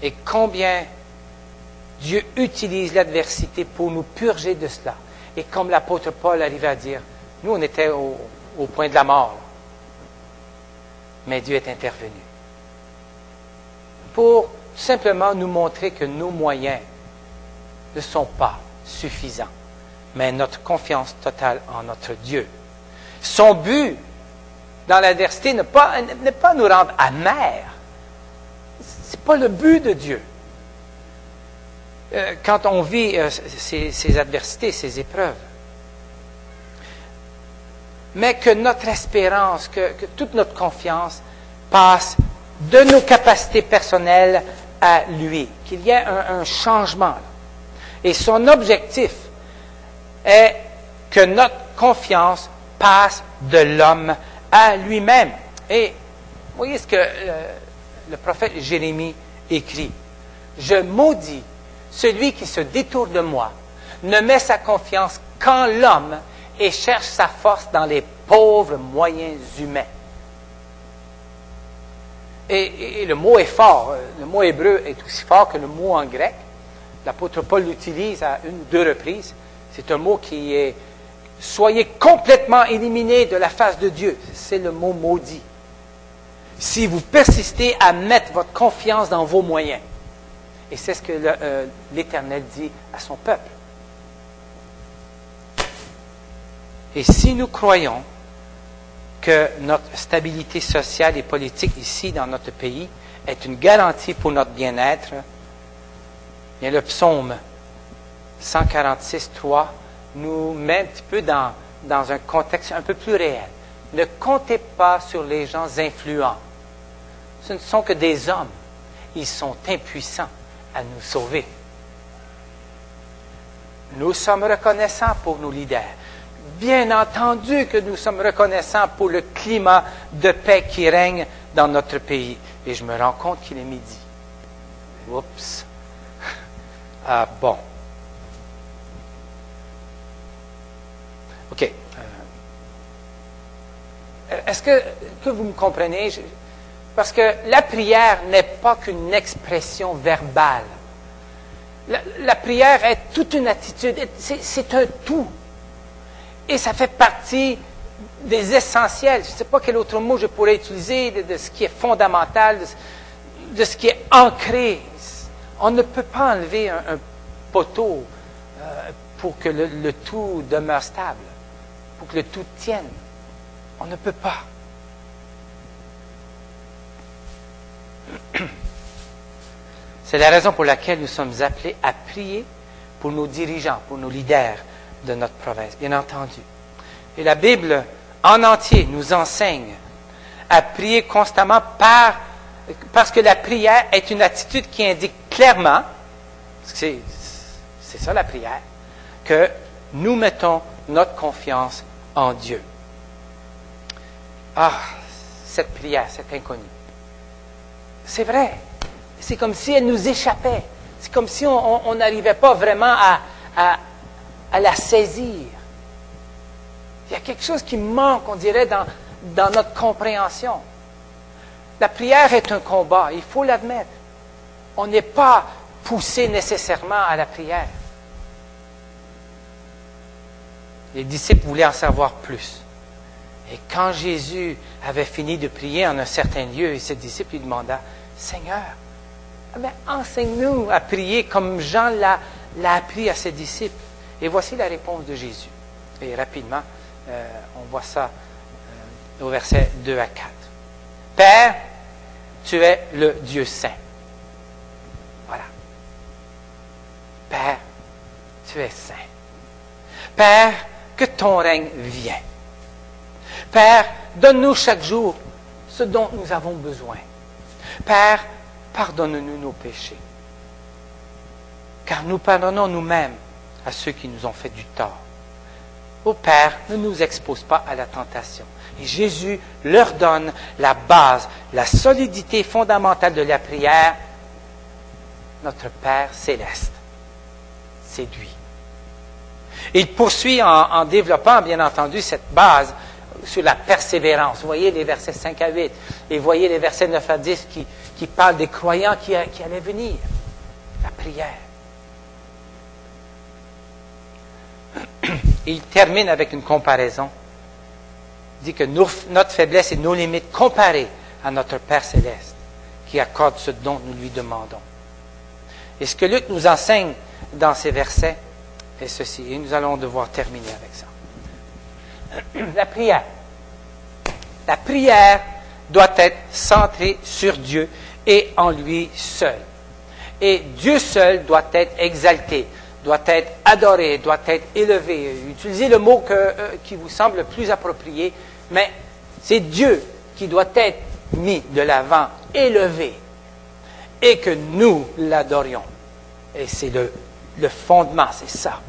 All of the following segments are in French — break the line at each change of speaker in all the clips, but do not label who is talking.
Et combien Dieu utilise l'adversité pour nous purger de cela. Et comme l'apôtre Paul arrivait à dire, nous on était au point de la mort. Mais Dieu est intervenu. Pour simplement nous montrer que nos moyens ne sont pas suffisants. Mais notre confiance totale en notre Dieu. Son but dans l'adversité n'est pas nous rendre amers. Ce n'est pas le but de Dieu. Quand on vit ces adversités, ces épreuves. Mais que notre espérance, que toute notre confiance passe de nos capacités personnelles à lui. Qu'il y ait un changement. Et son objectif est que notre confiance passe de l'homme à lui-même. Et vous voyez ce que le prophète Jérémie écrit. Je maudis celui qui se détourne de moi, ne met sa confiance qu'en l'homme et cherche sa force dans les pauvres moyens humains. Et le mot est fort. Le mot hébreu est aussi fort que le mot en grec. L'apôtre Paul l'utilise à 1 ou 2 reprises. C'est un mot qui est « soyez complètement éliminés de la face de Dieu ». C'est le mot maudit. Si vous persistez à mettre votre confiance dans vos moyens. Et c'est ce que l'Éternel dit à son peuple. Et si nous croyons que notre stabilité sociale et politique ici dans notre pays est une garantie pour notre bien-être, bien le psaume 146.3 nous met un petit peu dans un contexte un peu plus réel. Ne comptez pas sur les gens influents. Ce ne sont que des hommes. Ils sont impuissants à nous sauver. Nous sommes reconnaissants pour nos leaders. Bien entendu que nous sommes reconnaissants pour le climat de paix qui règne dans notre pays. Et je me rends compte qu'il est midi. Oups. Ah bon. OK. Est-ce que vous me comprenez? Parce que la prière n'est pas qu'une expression verbale. La prière est toute une attitude. C'est un tout. Et ça fait partie des essentiels. Je ne sais pas quel autre mot je pourrais utiliser, de ce qui est fondamental, de ce qui est ancré. On ne peut pas enlever un poteau pour que le tout demeure stable, pour que le tout tienne. On ne peut pas. C'est la raison pour laquelle nous sommes appelés à prier pour nos dirigeants, pour nos leaders de notre province, bien entendu. Et la Bible en entier nous enseigne à prier constamment parce que la prière est une attitude qui indique clairement, c'est ça la prière, que nous mettons notre confiance en Dieu. Ah, cette prière, cette inconnue. C'est vrai. C'est comme si elle nous échappait. C'est comme si on n'arrivait pas vraiment à la saisir. Il y a quelque chose qui manque, on dirait, dans notre compréhension. La prière est un combat, il faut l'admettre. On n'est pas poussé nécessairement à la prière. Les disciples voulaient en savoir plus. Et quand Jésus avait fini de prier en un certain lieu, et ses disciples lui demanda, « Seigneur, enseigne-nous à prier comme Jean l'a appris à ses disciples. » Et voici la réponse de Jésus. Et rapidement, on voit ça au verset 2 à 4. « Père, tu es le Dieu saint. » Voilà. « Père, tu es saint. Père, que ton règne vienne. Père, donne-nous chaque jour ce dont nous avons besoin. Père, pardonne-nous nos péchés. Car nous pardonnons nous-mêmes à ceux qui nous ont fait du tort. Ô Père, ne nous expose pas à la tentation. Et Jésus leur donne la base, la solidité fondamentale de la prière. Notre Père céleste, c'est lui. Il poursuit en développant, bien entendu, cette base sur la persévérance. Vous voyez les versets 5 à 8 et voyez les versets 9 à 10 qui parle des croyants qui allaient venir. La prière. Il termine avec une comparaison. Il dit que notre faiblesse et nos limites comparées à notre Père céleste qui accorde ce dont nous lui demandons. Et ce que Luc nous enseigne dans ces versets est ceci. Et nous allons devoir terminer avec ça. La prière. La prière doit être centrée sur Dieu et en lui seul. Et Dieu seul doit être exalté, doit être adoré, doit être élevé. Utilisez le mot qui vous semble le plus approprié, mais c'est Dieu qui doit être mis de l'avant, élevé, et que nous l'adorions. Et c'est le fondement, c'est ça.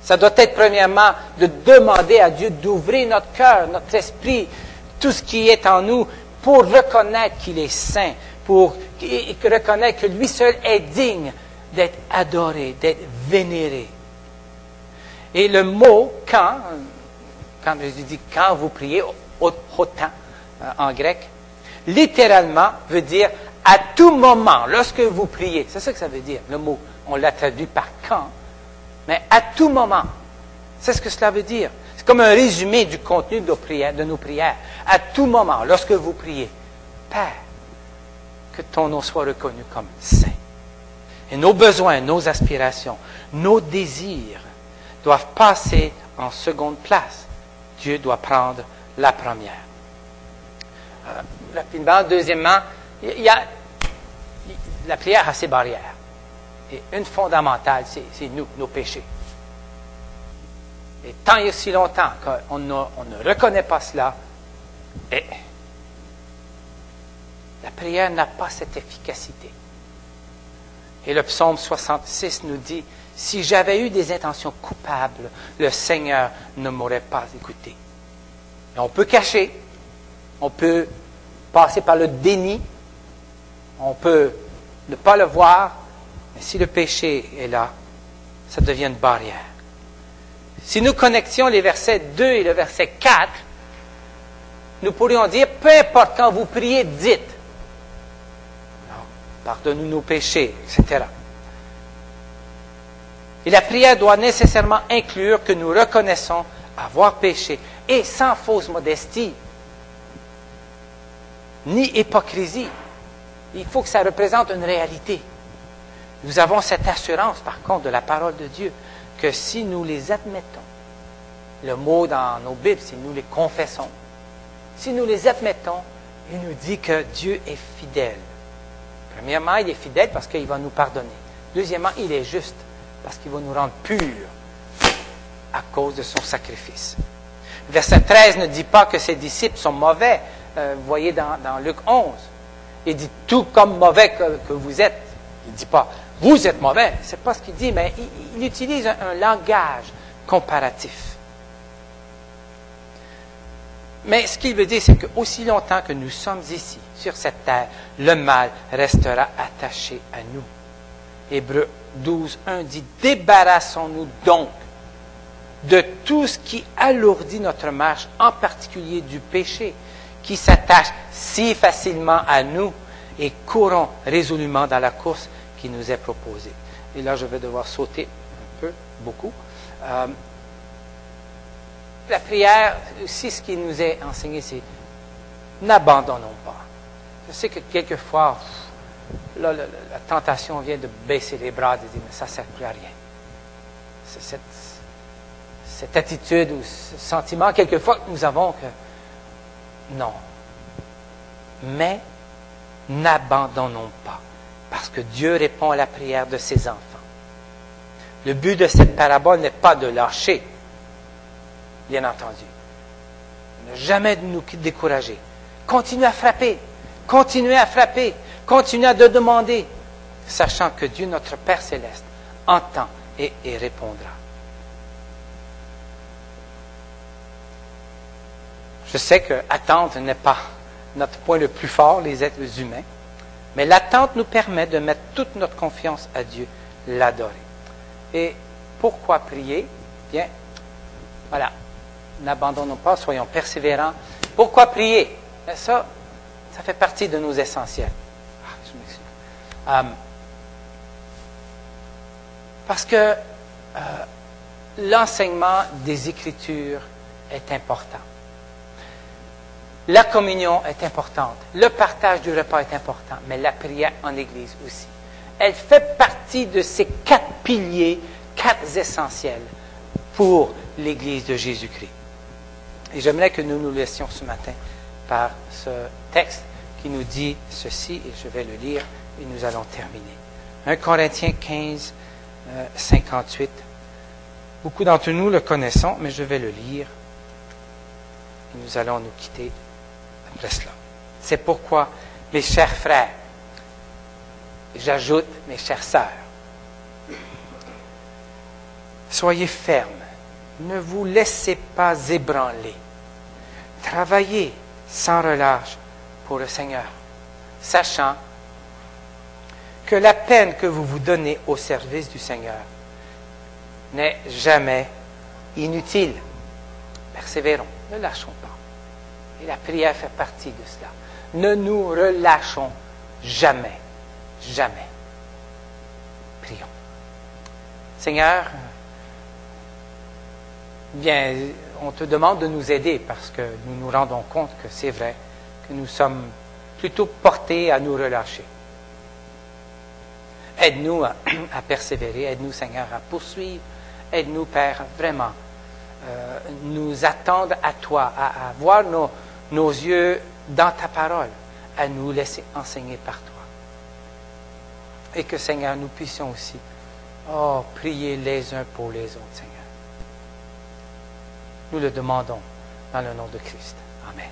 Ça doit être premièrement de demander à Dieu d'ouvrir notre cœur, notre esprit, tout ce qui est en nous, pour reconnaître qu'il est saint, pour reconnaître que lui seul est digne d'être adoré, d'être vénéré. Et le mot « quand », quand je dis « quand vous priez », autant en grec, littéralement veut dire « à tout moment », lorsque vous priez. C'est ça que ça veut dire, le mot. On l'a traduit par « quand », mais à tout moment. C'est ce que cela veut dire. C'est comme un résumé du contenu de nos prières. À tout moment, lorsque vous priez, Père, que ton nom soit reconnu comme saint. Et nos besoins, nos aspirations, nos désirs doivent passer en seconde place. Dieu doit prendre la première. Rapidement, deuxièmement, il y a la prière a ses barrières. Et une fondamentale, c'est nous, nos péchés. Et tant et aussi longtemps qu'on ne reconnaît pas cela, et la prière n'a pas cette efficacité. Et le psaume 66 nous dit, « Si j'avais eu des intentions coupables, le Seigneur ne m'aurait pas écouté. » Et on peut cacher, on peut passer par le déni, on peut ne pas le voir, mais si le péché est là, ça devient une barrière. Si nous connections les versets 2 et le verset 4, nous pourrions dire, peu importe quand vous priez, dites, pardonne-nous nos péchés, etc. Et la prière doit nécessairement inclure que nous reconnaissons avoir péché, et sans fausse modestie, ni hypocrisie. Il faut que ça représente une réalité. Nous avons cette assurance, par contre, de la parole de Dieu, que si nous les admettons, le mot dans nos Bibles, si nous les confessons, si nous les admettons, il nous dit que Dieu est fidèle. Premièrement, il est fidèle parce qu'il va nous pardonner. Deuxièmement, il est juste parce qu'il va nous rendre purs à cause de son sacrifice. Verset 13 ne dit pas que ses disciples sont mauvais. Vous voyez dans Luc 11, il dit tout comme mauvais que vous êtes. Il ne dit pas vous êtes mauvais. Ce n'est pas ce qu'il dit, mais il utilise un langage comparatif. Mais ce qu'il veut dire, c'est qu'aussi longtemps que nous sommes ici, sur cette terre, le mal restera attaché à nous. Hébreux 12, 1 dit, débarrassons-nous donc de tout ce qui alourdit notre marche, en particulier du péché, qui s'attache si facilement à nous, et courons résolument dans la course qui nous est proposée. Et là, je vais devoir sauter un peu, beaucoup. La prière, aussi, ce qui nous est enseigné, c'est n'abandonnons pas. Je sais que quelquefois, là, la tentation vient de baisser les bras, de dire, mais ça ne sert plus à rien. C'est cette attitude ou ce sentiment, quelquefois, que nous avons que non. Mais n'abandonnons pas, parce que Dieu répond à la prière de ses enfants. Le but de cette parabole n'est pas de lâcher, bien entendu. Ne jamais nous décourager. Continuez à frapper. Continuez à frapper. Continuez à demander, sachant que Dieu, notre Père céleste, entend et répondra. Je sais que attendre n'est pas notre point le plus fort, les êtres humains, mais l'attente nous permet de mettre toute notre confiance à Dieu, l'adorer. Et pourquoi prier? Bien, voilà. N'abandonnons pas, soyons persévérants. Pourquoi prier? Ça Ça fait partie de nos essentiels. Je m'excuse. Parce que l'enseignement des Écritures est important. La communion est importante. Le partage du repas est important. Mais la prière en Église aussi. Elle fait partie de ces 4 piliers, 4 essentiels pour l'Église de Jésus-Christ. Et j'aimerais que nous nous laissions ce matin par ce texte qui nous dit ceci, et je vais le lire, et nous allons terminer. 1 Corinthiens 15, 58. Beaucoup d'entre nous le connaissons, mais je vais le lire, et nous allons nous quitter après cela. C'est pourquoi, mes chers frères, j'ajoute mes chères sœurs, soyez fermes, ne vous laissez pas ébranler, travaillez sans relâche pour le Seigneur, sachant que la peine que vous vous donnez au service du Seigneur n'est jamais inutile. Persévérons, ne lâchons pas. Et la prière fait partie de cela. Ne nous relâchons jamais, jamais. Prions. Seigneur, bien, on te demande de nous aider parce que nous nous rendons compte que c'est vrai que nous sommes plutôt portés à nous relâcher. Aide-nous à persévérer, aide-nous, Seigneur, à poursuivre. Aide-nous, Père, vraiment, nous attendre à toi, à voir nos yeux dans ta parole, à nous laisser enseigner par toi. Et que, Seigneur, nous puissions aussi, prier les uns pour les autres, Seigneur. Nous le demandons dans le nom de Christ. Amen.